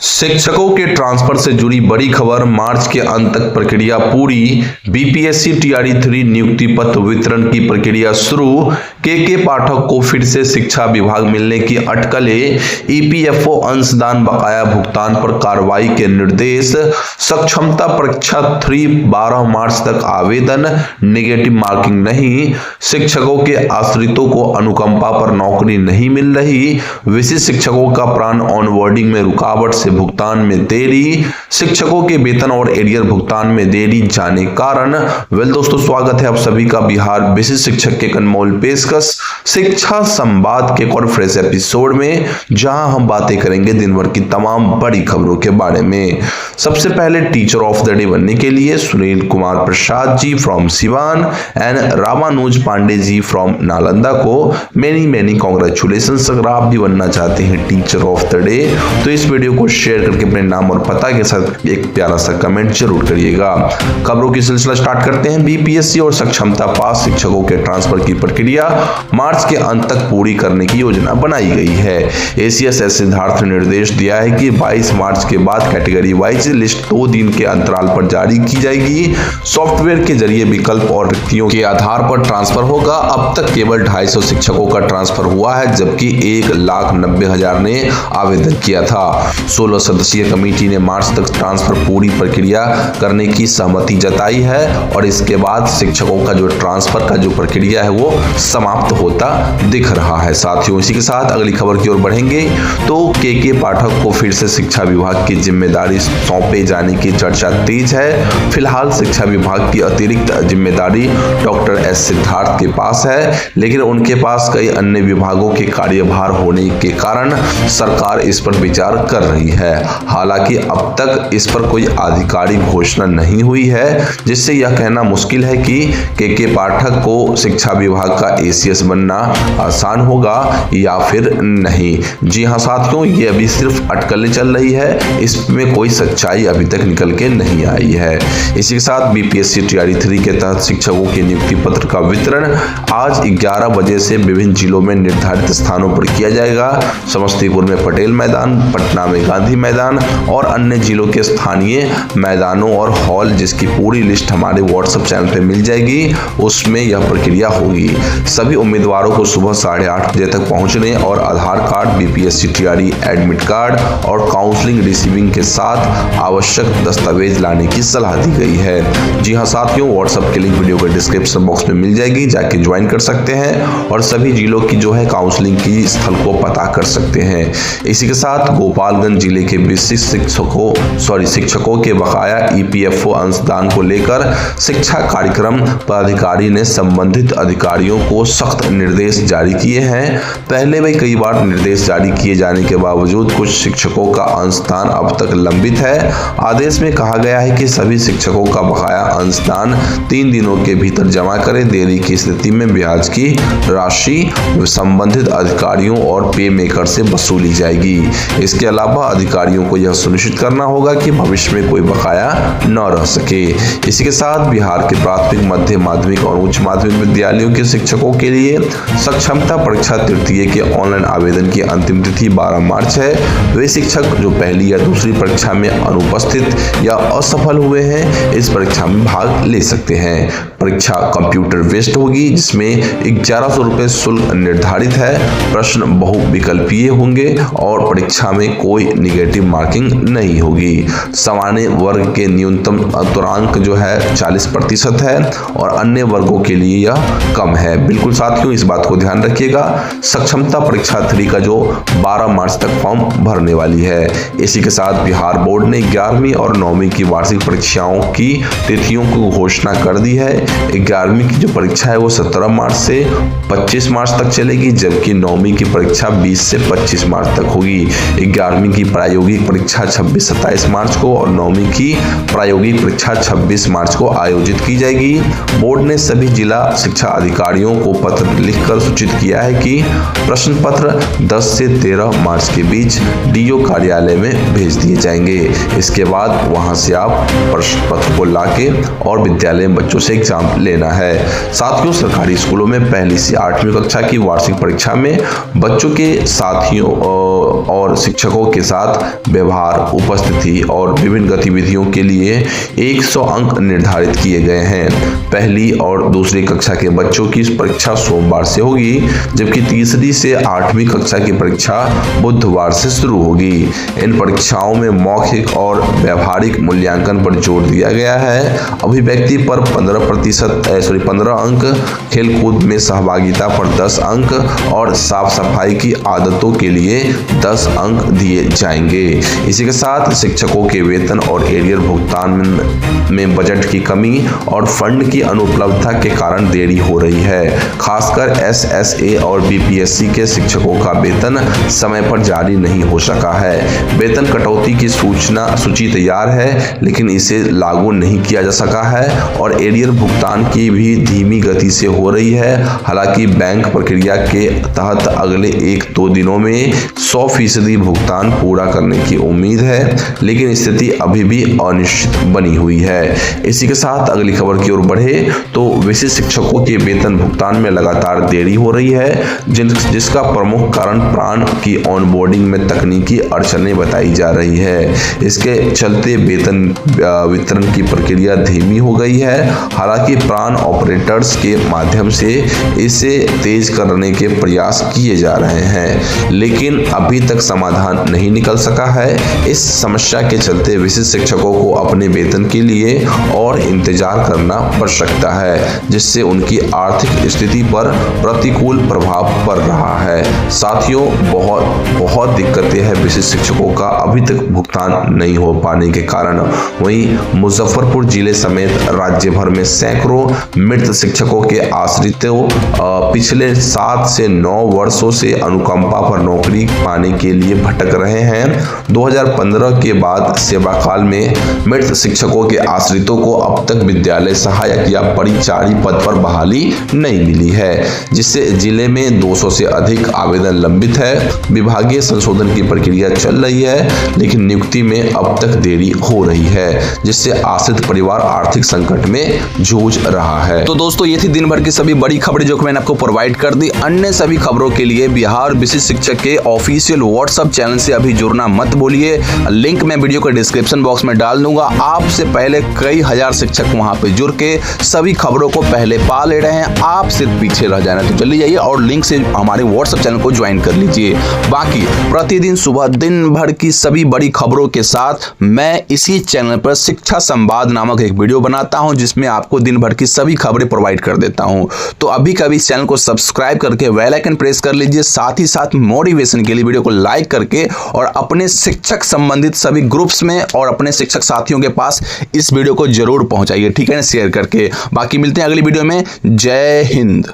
शिक्षकों के ट्रांसफर से जुड़ी बड़ी खबर। मार्च के अंत तक प्रक्रिया पूरी। बीपीएससी टीआरई 3 नियुक्ति पत्र वितरण की प्रक्रिया शुरू। के पाठक को फिर से शिक्षा विभाग मिलने की अटकलें। ईपीएफओ अंशदान बकाया भुगतान पर कार्रवाई के निर्देश। सक्षमता परीक्षा 3 12 मार्च तक आवेदन, नेगेटिव मार्किंग नहीं। शिक्षकों के आश्रितों को अनुकंपा पर नौकरी नहीं मिल रही। विशिष्ट शिक्षकों का प्राण ऑनबोर्डिंग में रुकावट से भुगतान में देरी। शिक्षकों के वेतन और एरियर भुगतान में देरी जाने कारण। दोस्तों, स्वागत है आप सभी का बिहार विशिष्ट शिक्षक के अनमोल पेशकश शिक्षा संवाद के एक और फ्रेश एपिसोड में, जहां हम बातें करेंगे दिन भर की तमाम बड़ी खबरों के बारे में। सबसे पहले टीचर ऑफ द डे बनने के लिए Sunil Kumar Prasad ji from Siwan and Ramanuj Pandey ji from Nalanda को मेनी कांग्रेचुलेशंस। अगर आप भी बनना चाहते हैं टीचर ऑफ द डे तो इस वीडियो को शेयर करके अपने नाम और पता के साथ एक प्यारा सा कमेंट जरूर करिएगा। खबरों की सिलसिला स्टार्ट करते हैं। बीपीएससी और सक्षमता पास शिक्षकों के ट्रांसफर की प्रक्रिया मार्च के अंत तक पूरी करने की योजना बनाई गई है। एसीएस सिद्धार्थ ने निर्देश दिया है कि 22 मार्च के बाद कैटेगरी वाइज लिस्ट 2 दिन के अंतराल पर जारी की जाएगी। सॉफ्टवेयर के जरिए विकल्प और रिक्तियों के आधार पर ट्रांसफर होगा। अब तक केवल 250 शिक्षकों का ट्रांसफर हुआ है, जबकि 1,90,000 ने आवेदन किया था। 16 सदस्यीय कमेटी ने मार्च तक ट्रांसफर पूरी प्रक्रिया करने की सहमति जताई है और इसके बाद शिक्षकों का जो ट्रांसफर का जो प्रक्रिया है वो समाप्त होता दिख रहा है। साथियों, इसी के साथ अगली खबर की ओर बढ़ेंगे तो के पाठक को फिर से शिक्षा विभाग की जिम्मेदारी सौंपे जाने की चर्चा तेज है। फिलहाल शिक्षा विभाग की अतिरिक्त जिम्मेदारी डॉक्टर एस सिद्धार्थ के पास है, लेकिन उनके पास कई अन्य विभागों के कार्यभार होने के कारण सरकार इस पर विचार कर रही है। हालांकि अब तक इस पर कोई आधिकारिक घोषणा नहीं हुई है, जिससे यह कहना मुश्किल है कि के पाठक को शिक्षा विभाग का एसीएस बनना आसान होगा या फिर नहीं। जी हां साथियों, ये अभी सिर्फ अटकलें चल रही है, इसमें कोई सच्चाई अभी तक निकल के नहीं आई है। इसी के साथ बीपीएससी टीआरई 3 के तहत शिक्षकों के नियुक्ति पत्र का वितरण आज 11 बजे से विभिन्न जिलों में निर्धारित स्थानों पर किया जाएगा। समस्तीपुर में पटेल मैदान, पटना में गांधी मैदान और अन्य जिलों के स्थानीय मैदानों और हॉल, जिसकी पूरी लिस्ट हमारे व्हाट्सएप चैनल पे मिल जाएगी, उसमें यह प्रक्रिया होगी। सभी उम्मीदवारों को सुबह 8:30 बजे तक पहुंचने और Aadhaar card, BPSC TRE admit card और काउंसलिंग रिसीविंग के साथ आवश्यक दस्तावेज लाने की सलाह दी गई है। जी हां साथियों, व्हाट्सएप की लिंक वीडियो के डिस्क्रिप्शन बॉक्स में मिल जाएगी, जाके ज्वाइन कर सकते हैं और सभी जिलों की जो है काउंसलिंग की स्थल को पता कर सकते हैं। इसी के साथ गोपालगंज जिले के विशिष्ट शिक्षकों के बकाया ईपीएफओ अंशदान को लेकर शिक्षा कार्यक्रम पदाधिकारी ने संबंधित अधिकारियों को सख्त निर्देश जारी किए हैं। पहले भी कई बार निर्देश जारी किए जाने के बावजूद कुछ शिक्षकों का अंशदान अब तक लंबित है। आदेश में कहा गया है कि सभी शिक्षकों का बकाया अंशदान 3 दिनों के भीतर जमा करें। देरी की स्थिति में ब्याज की राशि संबंधित अधिकारियों और पे मेकर से वसूली जाएगी। इसके अलावा अधिकारियों को यह सुनिश्चित करना होगा कि भविष्य में कोई बकाया न रह सके। इसी के साथ बिहार के प्राथमिक, मध्य माध्यमिक और उच्च माध्यमिक विद्यालयों के शिक्षकों के लिए सक्षमता परीक्षा तृतीय के ऑनलाइन आवेदन की अंतिम तिथि 12 मार्च है। वे शिक्षक जो पहली या दूसरी परीक्षा में अनुपस्थित या असफल हुए हैं, इस परीक्षा में भाग ले सकते हैं। परीक्षा कंप्यूटर बेस्ड होगी, जिसमें 1100 रुपये शुल्क निर्धारित है। प्रश्न बहुविकल्पीय होंगे और परीक्षा में कोई निगेटिव मार्किंग नहीं होगी। सामान्य वर्ग के न्यूनतम अंक जो है 40% है और अन्य वर्गों के लिए यह कम है। बिल्कुल साथियों, इस बात को ध्यान रखिएगा। सक्षमता परीक्षा 3 का जो 12 मार्च तक फॉर्म भरने वाली है। इसी के साथ बिहार बोर्ड ने 11वीं और 9वीं की वार्षिक परीक्षाओं की तिथियों को घोषणा कर दी है। 11वीं की जो परीक्षा है वो 17 मार्च से 25 मार्च तक चलेगी, जबकि 9वीं की परीक्षा 20 से 25 मार्च तक होगी। 11वीं की प्रायोगिक परीक्षा 26-27 मार्च को और 9वीं की प्रायोगिक परीक्षा 26 मार्च को आयोजित की जाएगी। बोर्ड ने सभी जिला शिक्षा अधिकारियों को पत्र लिखकर सूचित किया है कि प्रश्न पत्र 10 से 13 मार्च के बीच डीओ कार्यालय में भेज दिए जाएंगे। इसके बाद वहां से आप प्रश्न पत्र को लाके और विद्यालय में बच्चों से एग्जाम लेना है। साथियों, सरकारी स्कूलों में 1ली से 8वीं कक्षा की वार्षिक परीक्षा में बच्चों के साथियों और शिक्षकों के साथ साथ व्यवहार, उपस्थिति और विभिन्न गतिविधियों के लिए 100 अंक निर्धारित किए गए हैं। पहली और दूसरी कक्षा के बच्चों की परीक्षा सोमवार से होगी, जबकि तीसरी से 8वीं कक्षा की परीक्षा बुधवार से शुरू होगी। इन परीक्षाओं में मौखिक और व्यवहारिक मूल्यांकन पर जोर दिया गया है। अभिव्यक्ति पर 15 अंक, खेलकूद में सहभागिता पर 10 अंक और साफ सफाई की आदतों के लिए 10 अंक दिए जाएंगे। इसी के साथ शिक्षकों के वेतन और एरियर भुगतान में बजट की कमी और फंड की अनुपलब्धता के कारण देरी हो रही है। खासकर SSA और BPSC के शिक्षकों का वेतन समय पर जारी नहीं हो सका है। वेतन कटौती की सूची तैयार है, लेकिन इसे लागू नहीं किया जा सका है और एरियर भुगतान की भी धीमी गति से हो रही है। हालांकि बैंक प्रक्रिया के तहत अगले 1-2 दिनों में 100% भुगतान पूरा करने की उम्मीद है, लेकिन स्थिति अभी भी अनिश्चित बनी हुई है। इसी के साथ अगली खबर की ओर बढ़े तो विशिष्ट शिक्षकों के वेतन भुगतान में लगातार देरी हो रही है, जिसका प्रमुख कारण प्राण की ऑनबोर्डिंग में तकनीकी अड़चनें बताई जा रही है। इसके चलते वेतन वितरण की प्रक्रिया धीमी हो गई है। हालांकि प्राण ऑपरेटर्स के माध्यम से इसे तेज करने के प्रयास किए जा रहे हैं, लेकिन अभी तक समाधान नहीं निकल सका है। इस समस्या के चलते विशिष्ट शिक्षकों को अपने वेतन के लिए और इंतजार करना पड़ सकता है, जिससे उनकी आर्थिक स्थिति पर प्रतिकूल प्रभाव पड़ रहा है। साथियों, बहुत दिक्कतें हैं विशिष्ट शिक्षकों का अभी तक भुगतान नहीं हो पाने के कारण। वहीं मुजफ्फरपुर जिले समेत राज्य भर में सैकड़ों मृत शिक्षकों के आश्रितों पिछले 7 से 9 वर्षों से अनुकंपा पर नौकरी पाने के लिए भटक रहे हैं। 2015 के बाद सेवा काल में मृत शिक्षकों के आश्रितों को अब तक विद्यालय सहायक या परिचारी पद पर बहाली नहीं मिली है, जिससे जिले में 200 से अधिक आवेदन लंबित है। विभागीय संशोधन की प्रक्रिया चल रही है, लेकिन नियुक्ति में अब तक देरी हो रही है, जिससे आश्रित परिवार आर्थिक संकट में जूझ रहा है। तो दोस्तों, ये थी दिन भर की सभी बड़ी खबरें जो मैंने आपको प्रोवाइड कर दी। अन्य सभी खबरों के लिए बिहार विशिष्ट शिक्षक के ऑफिशियल व्हाट्सएप चैनल से अभी जुड़ना मत भूलिए। लिंक मैं वीडियो के डिस्क्रिप्शन बॉक्स में डाल दूंगा। आपसे पहले कई हजार शिक्षक वहां पे जुड़ के सभी खबरों को पहले पा ले रहे हैं। आप सिर्फ पीछे रह जाना, तो जल्दी जाइए और लिंक से हमारे व्हाट्सएप चैनल को ज्वाइन कर लीजिए। बाकी प्रतिदिन सुबह दिन भर की सभी बड़ी खबरों के साथ मैं इसी चैनल पर शिक्षा संवाद नामक एक वीडियो बनाता हूं, जिसमें आपको दिन भर की सभी खबरें प्रोवाइड कर देता हूं। तो अभी कभी इस चैनल को सब्सक्राइब करके बेल आइकन प्रेस कर लीजिए। साथ ही साथ मोटिवेशन के लिए वीडियो को लाइक करके और अपने शिक्षक संबंधित सभी ग्रुप्स में और अपने शिक्षक साथियों के पास इस वीडियो को जरूर पहुंचाइए, ठीक है ना, शेयर करके। बाकी मिलते हैं अगली वीडियो में। जय हिंद।